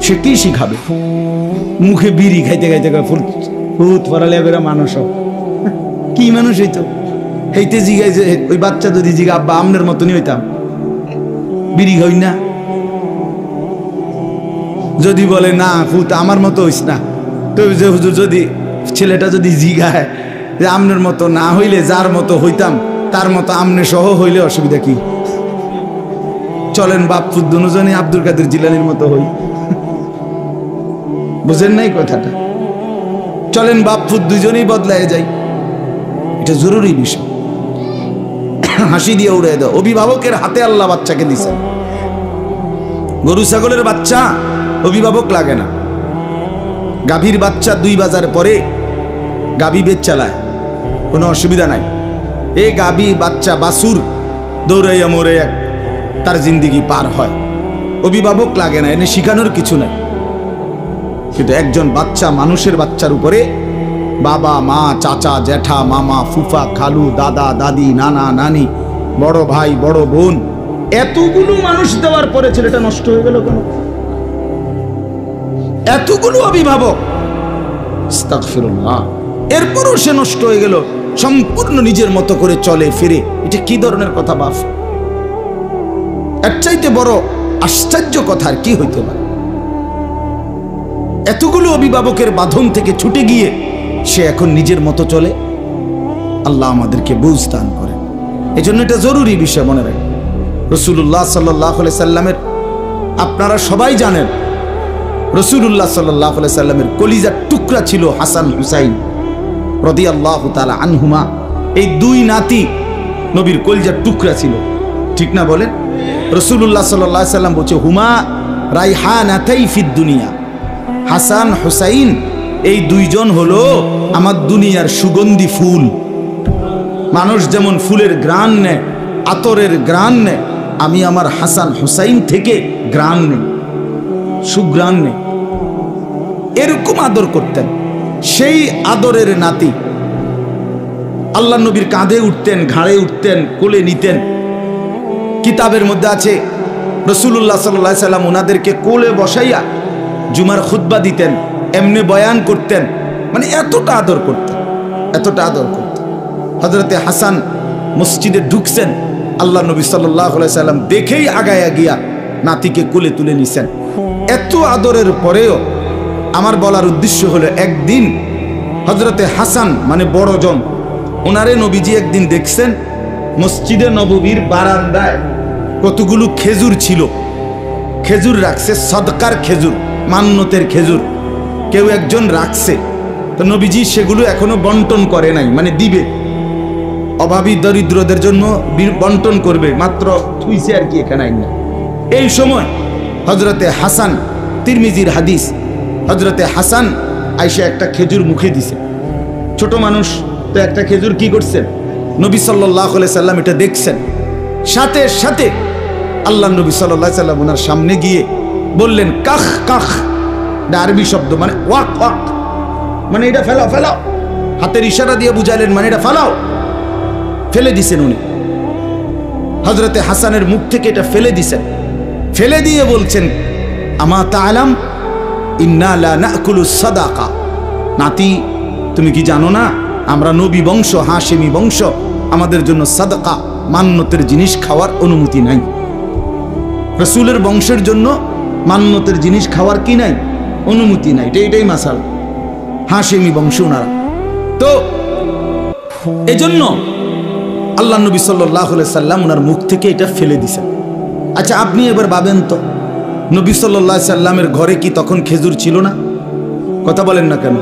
সে কি শিখাবে? মুখে বিড়ি খাইতে খাইতে ফুট পড়ালে বেরা মানুষ কি মানুষ হইতো? হেইতে জিগাই যে ওই বাচ্চা যদি জিগা আব্বা আমনের মতনই হইতাম, বিড়ি হই না। যদি বলে না ফুত আমার মতো হইস না, তো যে হুজুর যদি ছেলেটা যদি জিগায় যে আমনের মতো না হইলে যার মতো হইতাম তার মতো আমনে সহ হইলে অসুবিধা কি? চলেন বাপ ফুত দুজনে আব্দুল কাদের জিলানীর মতো হই। বুঝেন নাই কথাটা? চলেন বাপ ফুত দুজনেই বদলায় যাই। এটা জরুরি বিষয়। হাসি দিয়ে উড়ে দাও। অভিভাবকের হাতে আল্লাহ বাচ্চাকে দিছেন। গরু ছাগলের বাচ্চা অভিভাবক লাগে না। গাভীর বাচ্চা 2 বাজার পরে গাভী বেচ চালায়, কোনো অসুবিধা নাই। এই গাভী বাচ্চা বাছুর দৌড়াইয়া মরে তার জিন্দিগি পার হয়, অভিভাবক লাগে না, এনে শিখানোর কিছু নাই। কিন্তু একজন বাচ্চা, মানুষের বাচ্চার উপরে বাবা মা চাচা জ্যাঠা মামা ফুফা খালু দাদা দাদি নানা নানি বড় ভাই বড় বোন এতগুলো মানুষ দেওয়ার পরে ছেলেটা নষ্ট হয়ে গেল কেন? এতগুলো অভিভাবক, আস্তাগফিরুল্লাহ, এরপরও সে নষ্ট হয়ে গেল, সম্পূর্ণ নিজের মতো করে চলে ফিরে। এটা কি ধরনের কথা বাপ? এর চাইতে বড় আশ্চর্য কথা আর কি হইতে পারে? এতগুলো অভিভাবকের বাঁধন থেকে ছুটে গিয়ে সে এখন নিজের মতো চলে। আল্লাহ আমাদেরকে বুঝ দান করেন। এই জন্য এটা জরুরি বিষয় মনে রাখবেন। রাসূলুল্লাহ সাল্লাল্লাহু আলাইহি সাল্লামের, আপনারা সবাই জানেন, রাসূলুল্লাহ সাল্লাল্লাহু আলাইহি সাল্লামের কলিজার টুকরা ছিল হাসান হুসাইন রাদিয়াল্লাহু তাআলা আনহুমা। এই 2 নাতি নবীর কলিজার টুকরা ছিল, ঠিক না বলেন? রাসূলুল্লাহ সাল্লাল্লাহু আলাইহি সাল্লাম বলছে হুমা রাইহানাতাই ফিদ দুনিয়া। হাসান হুসাইন এই 2 জন হলো আমার দুনিয়ার সুগন্ধি ফুল। মানুষ যেমন ফুলের ঘ্রাণ নেয়, আতরের ঘ্রাণ নেয়, আমি আমার হাসান হুসাইন থেকে ঘ্রাণ নেই, সুঘ্রাণ নেই। এরকম আদর করতেন। সেই আদরের নাতি আল্লাহ নবীর কাঁধে উঠতেন, ঘাড়ে উঠতেন, কোলে নিতেন। কিতাবের মধ্যে আছে রাসূলুল্লাহ সাল্লাল্লাহু আলাইহি সাল্লাম ওনাদেরকে কোলে বসাইয়া জুমার খুতবা দিতেন, এমনি বয়ান করতেন, মানে এতটা আদর করতেন, এতটা আদর করতেন। হযরতে হাসান মসজিদে ঢুকছেন, আল্লাহ নবী সাল্লাল্লাহু আলাইহি সাল্লাম দেখেই আগায়া গিয়া নাতিকে কোলে তুলে নিছেন। এত আদরের পরেও আমার বলার উদ্দেশ্য হলো, একদিন হযরতে হাসান মানে বড়জন, ওনারে নবীজি একদিন দেখছেন মসজিদে নববীর বারান্দায় কতগুলো খেজুর ছিল, খেজুর রাখছে, সদকার খেজুর, মান্নতের খেজুর কেউ একজন রাখছে। তো নবীজি সেগুলো এখনো বন্টন করে নাই, মানে দিবে, অভাবী দরিদ্রদের জন্য বন্টন করবে, মাত্র থুইছে আর কি, এখানে না। এই সময় হযরতে হাসান, তিরমিজির হাদিস, হযরতে হাসান আইসা একটা খেজুর মুখে দিছে। ছোট মানুষ তো একটা খেজুর কি করছেন, নবী সাল্লাল্লাহু আলাইহি সাল্লাম এটা দেখছেন। সাথে সাথে আল্লাহ নবী সাল্লাল্লাহু আলাইহি সাল্লাম ওনার সামনে গিয়ে বললেন কাখ কাখ, আরবি শব্দ, মানে ওয়াক ওয়াক, মানে এটা ফেলাও ফেলাও, হাতের ইশারা দিয়ে বুঝাইলেন মানে এটা ফেলাও। ফেলে দিছেন উনি, হযরতে হাসানের মুখ থেকে এটা ফেলে দিছেন। ফেলে দিয়ে বলছেন আমা তাআলাম ইন্না লা নাকুলু সাদাকা, নাতি তুমি কি জানো না আমরা নবী বংশ, হাশেমি বংশ, আমাদের জন্য সাদাকা মান্নতের জিনিস খাওয়ার অনুমতি নাই। রাসূলের বংশের জন্য মান্নতের জিনিস খাওয়ার কি নাই, অনুমতি নাই। এটাই মাসাল, হাশেমি বংশ ওনারা। তো এজন্য আল্লাহ নবী সাল্লাল্লাহু আলাইহি সাল্লাম ওনার মুখ থেকে এটা ফেলে দিছেন। আচ্ছা আপনি এবার ভাবেন তো, নবী সাল্লাল্লাহু আলাইহি সাল্লামের ঘরে কি তখন খেজুর ছিল না? কথা বলেন না কেন?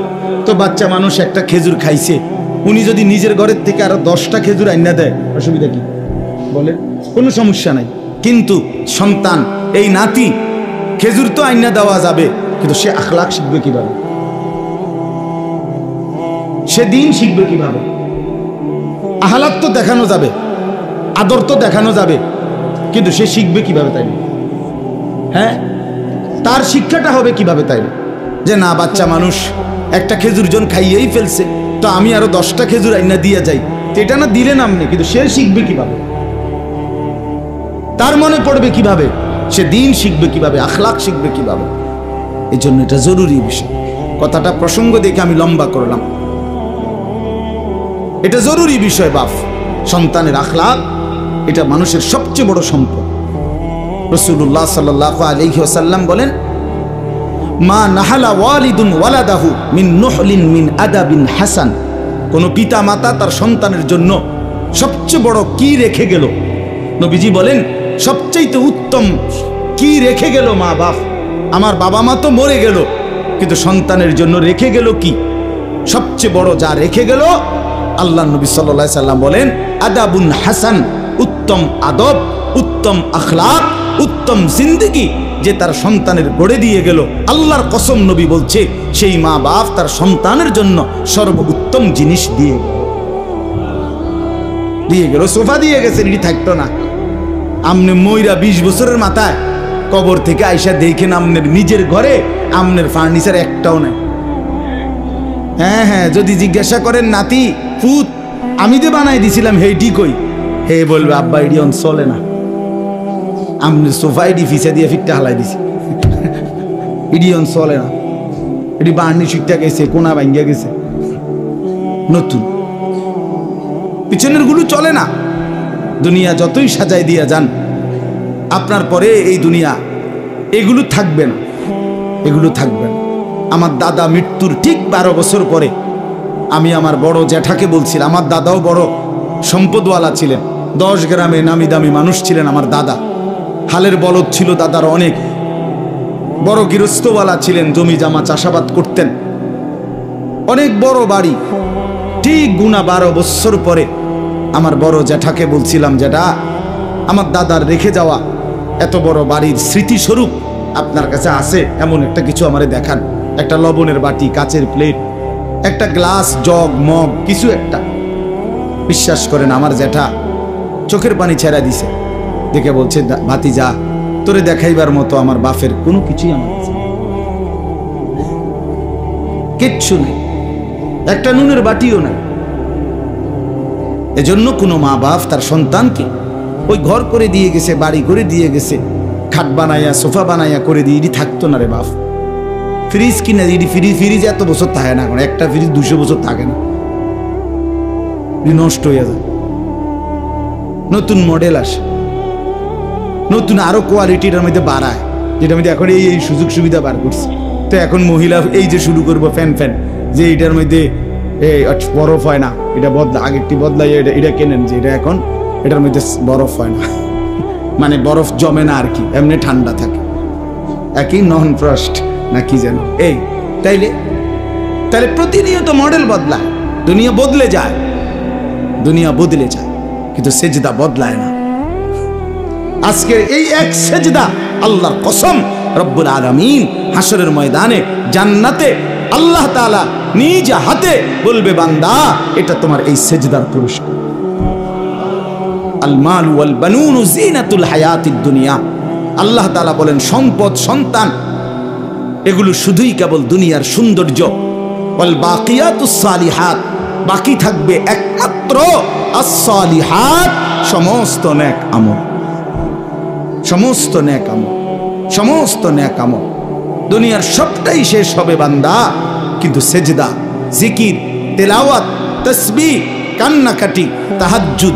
তো বাচ্চা মানুষ একটা খেজুর খাইছে, উনি যদি নিজের ঘরের থেকে আরো 10টা খেজুর আইনা দেয়, অসুবিধা কি বলেন? কোনো সমস্যা নাই। কিন্তু সন্তান, এই নাতি, খেজুর তো আইনা দেওয়া যাবে, কিন্তু সে আখলাক শিখবে কিভাবে? সে দিন শিখবে কিভাবে? আহলাক তো দেখানো যাবে, আদর তো দেখানো যাবে, কিন্তু সে শিখবে কিভাবে? তাই হ্যাঁ, তার শিক্ষাটা হবে কিভাবে? তাই যে না, বাচ্চা মানুষ একটা খেজুর জন খাইয়েই ফেলছে, তো আমি আরো 10টা খেজুর আইনা দিয়ে যাই, এটা না দিলেন আপনি, কিন্তু সে শিখবে কিভাবে? তার মনে পড়বে কিভাবে? সে দিন শিখবে কিভাবে? আখলাক শিখবে কিভাবে? এই জন্য এটা জরুরি বিষয়। কথাটা প্রসঙ্গ দেখে আমি লম্বা করলাম। এটা জরুরি বিষয় বাপ, সন্তানের আখলাক এটা মানুষের সবচেয়ে বড় সম্পদ। রাসূলুল্লাহ সাল্লাল্লাহু আলাইহি ওয়াসাল্লাম বলেন, মা নাহালা ওয়ালিদুন ওয়ালাদাহু মিন নুহলিন মিন আদাবিন হাসান। কোন পিতা মাতা তার সন্তানের জন্য সবচেয়ে বড় কি রেখে গেল, নবীজি বলেন সবচেয়ে উত্তম কি রেখে গেল মা বাপ। আমার বাবা মা তো মরে গেল, কিন্তু সন্তানের জন্য রেখে গেল কি? সবচেয়ে বড় যা রেখে গেল, আল্লাহ নবী সাল্লাল্লাহু আলাইহি সাল্লাম বলেন আদাবুন হাসান, উত্তম আদব, উত্তম আখলাক, উত্তম জিন্দেগি যে তার সন্তানের গড়ে দিয়ে গেল। আল্লাহর কসম নবী বলছে সেই মা বাপ তার সন্তানের জন্য সর্বোত্তম জিনিস দিয়ে গেল। সোফা দিয়ে গেছে, এটি থাকতো না। আমনে মইরা 20 বছরের মাথায় কবর থেকে আইসা দেখেন আমনের নিজের ঘরে আমনের ফার্নিচার একটাও নাই। হ্যাঁ হ্যাঁ, যদি জিজ্ঞাসা করেন নাতি ফুত আমি যে বানাই দিছিলাম হেইটি কই, হে বলবে আব্বা এটি অন চলে না, আমনের সোফা এটি ফিসা দিয়ে ফিটটা হালাই দিছি, এটি অন চলে না, এটি বার্নি শিখতে গেছে, কোনা ভাঙ্গিয়া গেছে, নতুন পিছনের গুলো চলে না। দুনিয়া যতই সাজাই দিয়া যান, আপনার পরে এই দুনিয়া এগুলো থাকবে না, এগুলো থাকবে না। আমার দাদা মৃত্যুর ঠিক 12 বছর পরে আমি আমার বড় জ্যাঠাকে বলছিলাম, আমার দাদাও বড় সম্পদওয়ালা ছিলেন, 10 গ্রামে নামি দামি মানুষ ছিলেন আমার দাদা। হালের বলদ ছিল দাদার অনেক, বড় গৃহস্থওয়ালা ছিলেন, জমি জামা চাষাবাদ করতেন, অনেক বড় বাড়ি। ঠিক গুনা 12 বছর পরে আমার বড় জ্যাঠাকে বলছিলাম, জ্যাঠা আমার দাদার রেখে যাওয়া এত বড় বাড়ির স্মৃতিস্বরূপ আপনার কাছে আছে এমন একটা কিছু আমারে দেখান। একটা লবণের বাটি, কাচের প্লেট, একটা গ্লাস, জগ, মগ, কিছু একটা। বিশ্বাস করেন আমার জ্যাঠা চোখের পানি ছেড়া দিছে, দেখে বলছে ভাতিজা তোরে দেখাইবার মতো আমার বাপের কোনো কিছুই আমার কাছে কিচ্ছু নেই, একটা নুনের বাটিও নাই। এজন্য কোনো মা বাপ তার সন্তানকে ওই ঘর করে দিয়ে গেছে, বাড়ি করে দিয়ে গেছে, খাট বানাইয়া সোফা বানাইয়া করে দিয়ে এটি থাকতো না রে বাপ। ফ্রিজ কিনে এটি ফ্রিজ এত বছর থাকে না, এখন একটা ফ্রিজ 200 বছর থাকে না, নষ্ট হয়ে যায়। নতুন মডেল আসে, নতুন আরো কোয়ালিটির মধ্যে বাড়ায়, যেটা মধ্যে এখন এই সুযোগ সুবিধা বার করছে। তো এখন মহিলা এই যে শুরু করবো ফ্যান যে এটার মধ্যে বরফ হয় না, এটা আগেরটি বদলাই এটা কেনেন যে এটা এখন এটার মধ্যে বরফ হয় না, মানে বরফ জমে না আর কি, এমনি ঠান্ডা থাকে, একই নন ফ্রস্ট না কি যেন এই। তাইলে প্রতিনিয়ত মডেল বদলায়, দুনিয়া বদলে যায়, দুনিয়া বদলে যায়, কিন্তু সেজদা বদলায় না। আজকের এই এক সেজদা আল্লাহর কসম রব্বুল আলামিন হাসরের ময়দানে জান্নাতে আল্লাহ তাআলা নিজ হাতে বলবে, বান্দা এটা তোমার এই সেজদার পুরস্কার। আল মাল ওয়াল বানুন জিনাতুল হায়াতিদ দুনিয়া। আল্লাহ তাআলা বলেন সম্পদ, সন্তান এগুলো শুধুই কেবল দুনিয়ার সৌন্দর্য। ওয়াল বাকিয়াতুস সালিহাত, বাকি থাকবে একমাত্র আস-সালিহাত, সমস্ত নেক আমল, সমস্ত নেক আমল, সমস্ত নেক আমল। দুনিয়ার সবটাই শেষ হবে বান্দা, কিন্তু সেজদা, জিকির, তেলাওয়াত, তাসবিহ, কান্নাকাটি, তাহাজ্জুদ